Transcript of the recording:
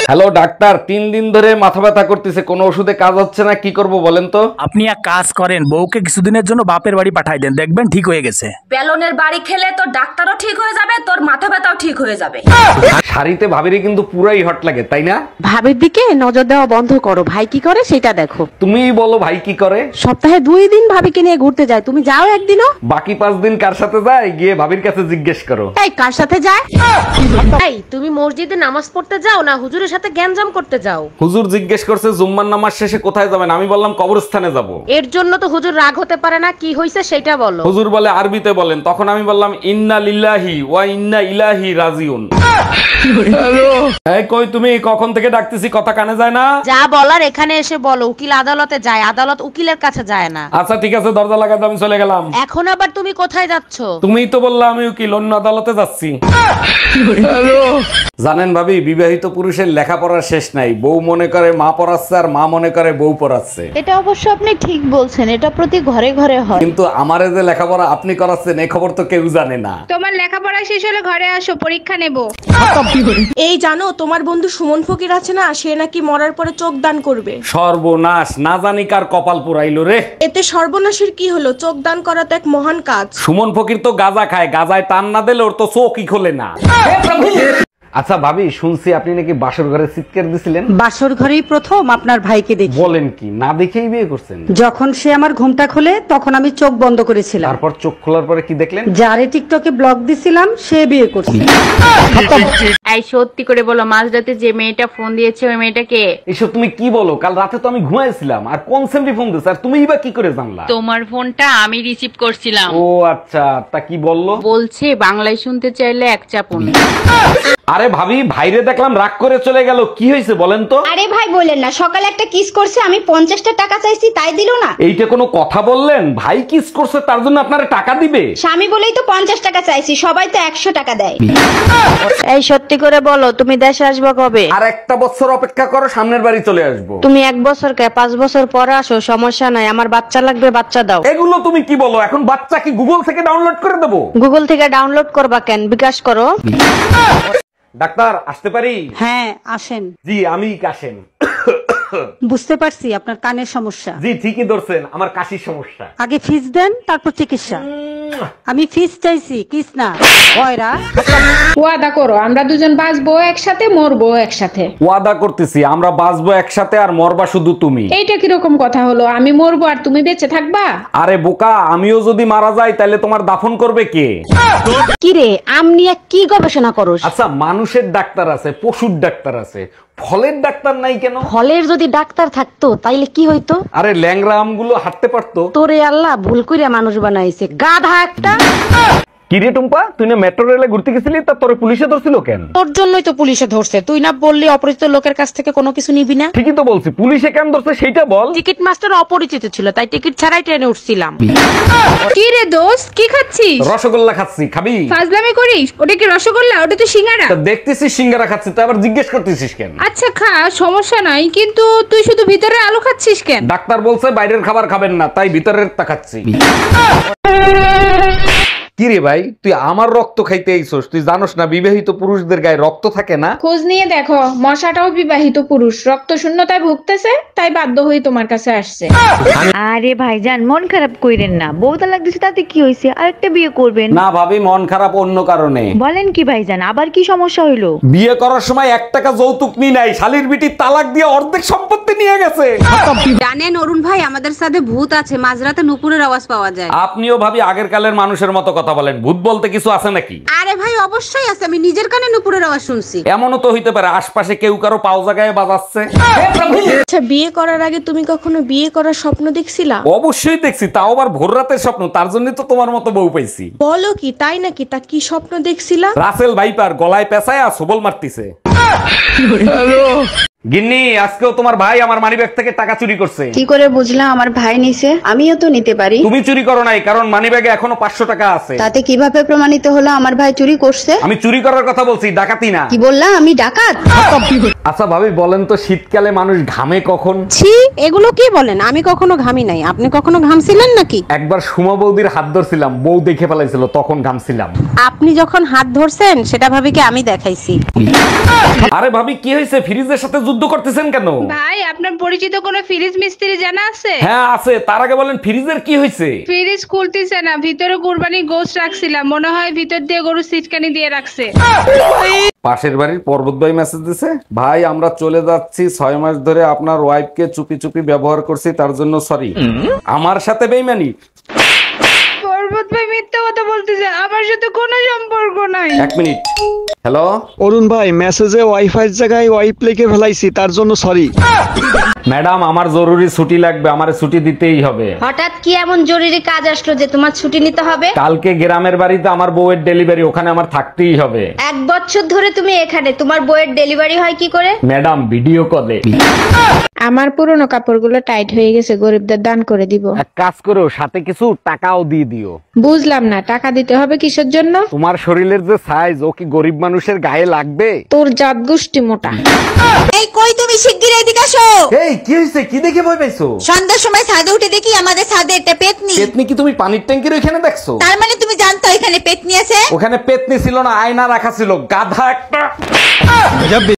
Hello doctor, 3 দিন ধরে মাথা ব্যথা করতেছে, কোনো ওষুধে কাজ হচ্ছে না, কি করব বলেন তো? আপনি এক কাজ করেন, বউকে কিছুদিনের জন্য বাপের বাড়ি পাঠাই দেন, দেখবেন ঠিক হয়ে গেছে। বেলনের বাড়ি খেলে তোর ডাক্তারও ঠিক হয়ে যাবে, তোর মাথা ব্যথাও ঠিক হয়ে যাবে। শাড়িতে ভাবিরে কিন্তু পুরাই হট লাগে, তাই না? ভাবির দিকে নজর দেওয়া বন্ধ করো, ভাই কি করে সেটা দেখো। তুমিই বলো ভাই কি করে? সপ্তাহে 2 দিন ভাবিকে নিয়ে ঘুরতে যায়, তুমি যাও একদিনও? বাকি 5 দিন কার সাথে যায় গিয়ে ভাবির কাছে জিজ্ঞেস করো। এই কার সাথে যায়? এই তুমি মসজিদে নামাজ পড়তে যাও না হুজুরের সাথে গ্যাঞ্জাম করতে যাও? হুজুর জিজ্ঞেস করছে জুম্মার নামাজ শেষে কোথায় যাবেন, আমি বললাম কবরস্থানে যাব। এর জন্য তো হুজুর রাগ হতে পারে না, কি হইছে সেটা বলো। হুজুর বলে আরবিতে বলেন, তখন আমি বললাম ইন্না লিল্লাহি ওয়া ইন্না ইলাইহি রাজিউন। এই কই তুমি, কখন থেকে ডাকতেছি, কথা কানে যায় না? যা বলার এখানে এসে বলো, উকিল আদালতে যায়, আদালত উকিলের কাছে যায় না। আচ্ছা ঠিক আছে, দরজা লাগাতে আমি চলে গেলাম। এখন আবার তুমি কোথায় যাচ্ছ? তুমিই তো বললা আমি উকিল, অন্য আদালতে যাচ্ছি। জানেন ভাবি, বিবাহিত পুরুষের লেখাপড়ার শেষ নাই, বউ মনে করে মা পড়াচ্ছে আর মা মনে করে বউ পড়াচ্ছে। এটা অবশ্য আপনি ঠিক বলছেন, এটা প্রতি ঘরে ঘরে হয়। কিন্তু আমারে যে লেখাপড়া আপনি করাচ্ছেন এই খবর তো কেউ জানে না। তোমার লেখাপড়া শেষ হলে ঘরে আসো, পরীক্ষা নেব। এই জানো তোমার বন্ধু সুমন ফকির আছে না, সে নাকি মরার পরে চোখ দান করবে। সর্বনাশ, না জানি কার কপাল পুরাইলো রে। এতে সর্বনাশের কি হলো, চোখ দান করা তো এক মহান কাজ। সুমন ফকির তো গাঁজা খায়, গাঁজায় টান না দিলে ওর তো চোখই খোলে না। আচ্ছা ভাবি, শুনছি আপনি নাকি বাসর ঘরে চিৎকার দিছিলেন। বাসর ঘরেই প্রথম আপনার ভাইকে দেখি। বলেন কি, না দেখেই বিয়ে করছেন? যখন সে আমার ঘুমটা খোলে তখন আমি চোখ বন্ধ করেছিলাম। তারপর চোখ খোলার পরে কি দেখলেন? যারে টিকটকে ব্লগ দিছিলাম সে বিয়ে করছে। এই সত্যি করে বলো, মাঝরাতে যে মেয়েটা ফোন দিয়েছে ওই মেয়েটা কে? এসব তুমি কি বলো? কাল রাতে তো আমি ঘুমাইছিলাম, আর কোন সেমটি ফোন দিছে, আর তুমিই বা কি করে জানলা? তোমার ফোনটা আমি রিসিভ করছিলাম। ও আচ্ছা, তা কি বললো? বলছে বাংলায় শুনতে চাইলে এক চাপুন। আরে ভাবি, ভাইরে দেখলাম রাগ করে চলে গেল, কি হয়েছে বলেন তো? আরে ভাই বলেন না, সকালে একটা কিস করছে, আমি 50টা টাকা চাইছি তাই দিল না। এইটা কোনো কথা বললেন? ভাই কিস করছে তার জন্য আপনারা টাকা দিবে? স্বামী বলেই তো 50 টাকা চাইছি, সবাই তো 100 টাকা দেয়। এই সত্যি করে বলো, তুমি দেশে আসবে কবে? আর একটা বছর অপেক্ষা করো, সামনের বাড়ি চলে আসবো। তুমি 1 বছর কে 5 বছর পরে আসো, সমস্যা নাই, আমার বাচ্চা লাগবে, বাচ্চা দাও। এগুলো তুমি কি বলো? এখন বাচ্চা কি গুগল থেকে ডাউনলোড করে দেবো? গুগল থেকে ডাউনলোড করবা কেন, বিকাশ করো। ডাক্তার আসতে পারি? হ্যাঁ আসেন। জি আমি কাশেম। বুঝতে পারছি আপনার কানের সমস্যা। জি ঠিকই ধরছেন, আমার কাশির সমস্যা। আগে ফিস দেন তারপর চিকিৎসা। আমি ফিস চাইছি, কিস না। ওয়রা ওয়াদা করো আমরা দুজন বাঁচবো একসাথে, মরবো একসাথে। ওয়াদা করতেছি, আমরা বাঁচবো একসাথে আর মরবা শুধু তুমি। এইটা কিরকম কথা হলো, আমি মরবো আর তুমি বেঁচে থাকবা? আরে বোকা, আমিও যদি মারা যাই তাহলে তোমার দাফন করবে কে? কি রে, আম নিয়ে কি গবেষণা করস? আচ্ছা, মানুষের ডাক্তার আছে, পশুর ডাক্তার আছে, ফলের ডাক্তার নাই কেন? ফলের যদি ডাক্তার থাকতো তাইলে কি হইতো? আরে ল্যাংড়া আমগুলো হাঁটতে পারতো। তোরে আল্লাহ ভুল কইরা মানুষ বানাইছে, গাধা একটা। কিরে টুম্পা, তুই না মেট্রো রেলে ঘুরতে গেছিলি, তা তোরে পুলিশে ধরছিল কেন? তোর জন্যই তো পুলিশে ধরছে, তুই না বললি অপরিচিত লোকের কাছ থেকে কোনো কিছু নিবি না। ঠিকই তো বলছি, পুলিশে কেন ধরছে সেইটা বল। টিকিট মাস্টার অপরিচিত ছিল, তাই টিকিট ছাড়াই ট্রেনে উঠছিলাম। কি রে দোস্ত, কি খাচ্ছিস? রসগোল্লা খাচ্ছি, খাবি? ফাজলামি করিস, ওটা কি রসগোল্লা? ওটা তো সিঙ্গারা। তা দেখতেছিস সিঙ্গারা খাচ্ছি, তো আবার জিজ্ঞেস করতেছিস কেন? আচ্ছা খা, সমস্যা নাই, কিন্তু তুই শুধু ভিতরে আলু খাচ্ছিস কেন? ডাক্তার বলছে বাইরের খাবার খাবেন না, তাই ভিতরের তা খাচ্ছি। কি রে ভাই, তুই আমার রক্ত খাইতে আইছস? তুই জানোস না বিবাহিত পুরুষদের গায়ে রক্ত থাকে না? খোঁজ নিয়ে দেখো, মশাটাও বিবাহিত পুরুষ, রক্ত শূন্যতায় ভুগতেছে, তাই বাধ্য হয়ে তোমার কাছে আসছে। আরে ভাইজান মন খারাপ কইরেন না, বউ তালাক দিছে তাতে কি হইছে, আরেকটা বিয়ে করবেন। না ভাবি, মন খারাপ অন্য কারণে। বলেন কি ভাইজান, আবার কি সমস্যা হইলো? বিয়ে করার সময় 1 টাকা যৌতুক নি নাই, শালির বিটি তালাক দিয়ে অর্ধেক সম্পত্তি নিয়ে গেছে। জানেন অরুণ ভাই, আমাদের সাথে ভূত আছে, মাঝরাতে নুপুরের আওয়াজ পাওয়া যায়। আপনিও ভাবি আগের কালের মানুষের মতো কথা বলেন, ভূত বলতে কিছু আছে নাকি? আরে ভাই অবশ্যই আছে, আমি নিজের কানে নুপুরের আওয়াজ শুনছি। এমনও তো হইতে পারে আশপাশে কেউ কারো পাও জায়গায় বাজাচ্ছে। আচ্ছা, বিয়ে করার আগে তুমি কখনো বিয়ে করার স্বপ্ন দেখছিলা? অবশ্যই দেখছি, তাও আবার ভোর রাতের স্বপ্ন, তার জন্য তো তোমার মতো বউ পাইছি। বলো কি, তাই নাকি? তা কি স্বপ্ন দেখছিলা? রাসেল ভাইপার গলায় পেঁচায় আর সবল মারতিছে। গিন্নি, আজকেও তোমার ভাই আমার মানিব্যাগ থেকে টাকা চুরি করছে। কি করে বুঝলাম আমার ভাই নিছে? আমিও তো নিতে পারি। তুমি চুরি করো নাই, কারণ মানিব্যাগে এখনো 500 টাকা আছে। তাতে কিভাবে প্রমাণিত হলো আমার ভাই চুরি করছে? আমি চুরি করার কথা বলছি, ডাকাতি না। কি বললা, আমি ডাকাত? আচ্ছা ভাবি বলেন তো শীতকালে মানুষ ঘামে কখন? ছি, এগুলো কি বলেন? আমি কখনো ঘামি নাই। আপনি কখনো ঘামছিলেন নাকি? একবার সুমা বৌদির হাত ধরছিলাম, বউ দেখে ফেলাইছিল, তখন ঘামছিলাম। আপনি যখন হাত ধরছেন সেটা ভাবিকে আমি দেখাইছি। আরে ভাবি কি হয়েছে, ফ্রিজের সাথে যুদ্ধ করতেছেন কেন? ভাই, আপনার পরিচিত কোনো ফ্রিজ মিস্ত্রি জানা আছে? হ্যাঁ আছে, তার আগে বলেন ফ্রিজের কি হয়েছে? ফ্রিজ খুলতেছে না, ভিতরে কুরবানি গোশত রাখছিলাম, মনে হয় ভিতর দিয়ে গরু সিটকানি দিয়ে রাখছে। পাশের বাড়ির পর্বত ভাই মেসেজ দিছে, ভাই আমরা চলে যাচ্ছি, 6 মাস ধরে আপনার ওয়াইফকে চুপি চুপি ব্যবহার করছি, তার জন্য সরি। আমার সাথে বেইমানি? পর্বত ভাই মিথ্যা কথা বলতেছে, আমার সাথে কোনো সম্পর্ক নাই। 1 মিনিট। হ্যালো অরুণ ভাই, মেসেজে ওয়াইফাই জায়গায় ওয়াইপ লিখে ফেলাইছি, তার জন্য সরি। ম্যাডাম, আমার জরুরি ছুটি লাগবে, আমারে ছুটি দিতেই হবে। হঠাৎ কি এমন জরুরি কাজ আসলো যে তোমার ছুটি নিতে হবে? কালকে গ্রামের বাড়িতে আমার বউয়ের ডেলিভারি, ওখানে আমার থাকতেই হবে। 1 বছর ধরে তুমি এখানে, তোমার বইয়ের ডেলিভারি হয় কি করে? ম্যাডাম ভিডিও কলে। আমার পুরনো কাপড়গুলো টাইট হয়ে গেছে, গরিবদের দান করে দিব। এক কাজ করো, সাথে কিছু টাকাও দিয়ে দিও। বুঝলাম না, টাকা দিতে হবে কিসের জন্য? তোমার শরীরের যে সাইজ, ও কি গরিব মানুষের গায়ে লাগবে? তোর জাত গোষ্ঠী মোটা। এই কই তুমি শিগগির এদিকে আসো। এই কি হইছে, কি দেখে ভয় পাইছো? সন্ধ্যার সময় ছাদে উঠে দেখি আমাদের ছাদে একটা পেতনি। পেতনি কি তুমি পানির ট্যাঙ্কির ওখানে দেখছো? তার মানে তুমি জানতো এখানে পেতনি আছে? ওখানে পেতনি ছিল না, আয়না রাখা ছিল, গাধা একটা।